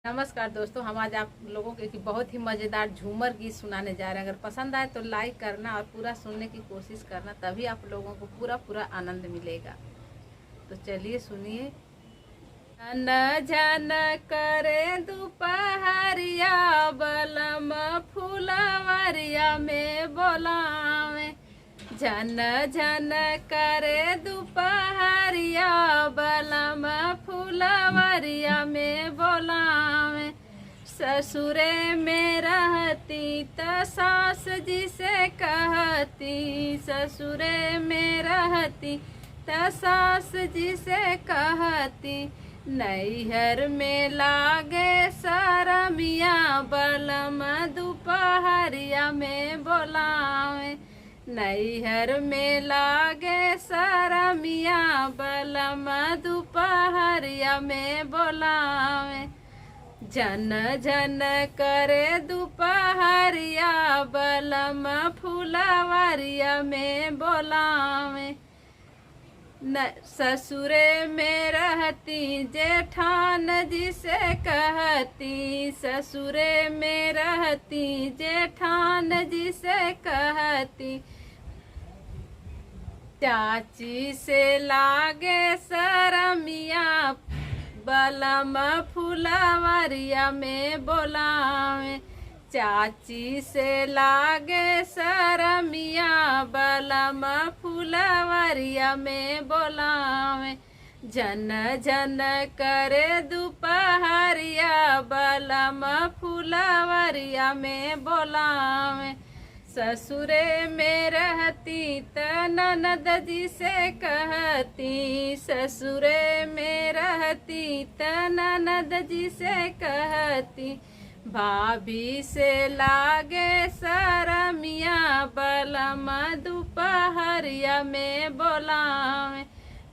नमस्कार दोस्तों, हम आज आप लोगों को एक बहुत ही मज़ेदार झूमर गीत सुनाने जा रहे हैं। अगर पसंद आए तो लाइक करना और पूरा सुनने की कोशिश करना, तभी आप लोगों को पूरा आनंद मिलेगा। तो चलिए सुनिए। झन झन करे दोपहरिया, बलम फुलवरिया में बोलावे। झन झन करे दोपहरिया, बलम फुलवरिया में बोलावे। ससुरे में रहती त सास जी से कहती, ससुरे में रहती त सास जी से कहती। नैहर में लागे शरमिया, बलम दोपहरिया में बोलावे। नैहर में लागे शरमिया, बलम दोपहरिया में बोलावे। झन झन करे दोपहरिया, बलम फुलवरिया में बोलावे। ससुरे में रहती जेठान जी से कहती, ससुरे में रहती जेठान जी से कहती। चाची से लागे शरमिया, बलम फुलवरिया में बोलावे। चाची से लागे शरमिया, बलम फुलवरिया में बोलावे। झन झन करे दोपहरिया, बलम फुलवरिया में बोलावे। ससुरे में रहती त ननद जी से कहती, ससुरे में रहती त ननद जी से कहती। भाभी से लागे शरमिया, बलम दोपहरिया में बोलावे।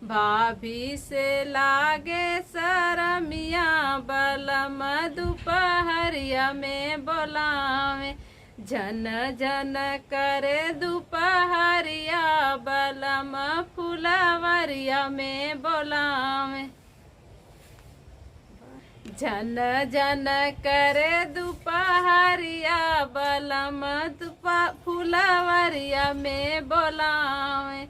भाभी से लागे शरमिया, बलम दोपहरिया में बोलावे। झन झन करे दोपहरिया, बलम फुलवरिया में बोलावे। झन झन करे दोपहरिया, बलम फुलवरिया में बोलावे।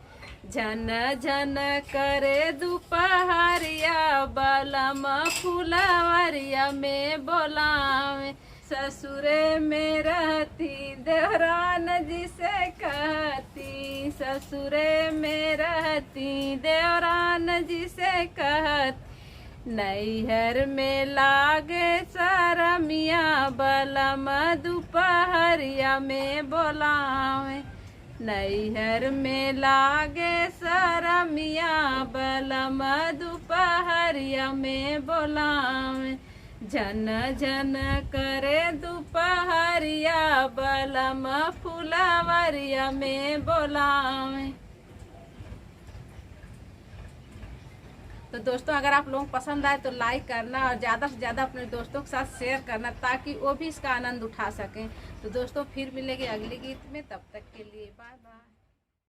झन झन करे दोपहरिया, बलम फुलवरिया में बोलावे। ससुरे में रहती देवरान जी से कहती, ससुरे में रहती देवरान जी से कहती। नैहर में लागे शरमिया, बलम दोपहरिया में बोलावे। नैहर में लागे शरमिया, बलम दोपहरिया में बोलावे। झन झन करे दोपहरिया, बलम फुलवरिया में बोलावे। तो दोस्तों, अगर आप लोगों को पसंद आए तो लाइक करना और ज़्यादा से ज़्यादा अपने दोस्तों के साथ शेयर करना, ताकि वो भी इसका आनंद उठा सकें। तो दोस्तों, फिर मिलेंगे अगले गीत में, तब तक के लिए बाय बाय।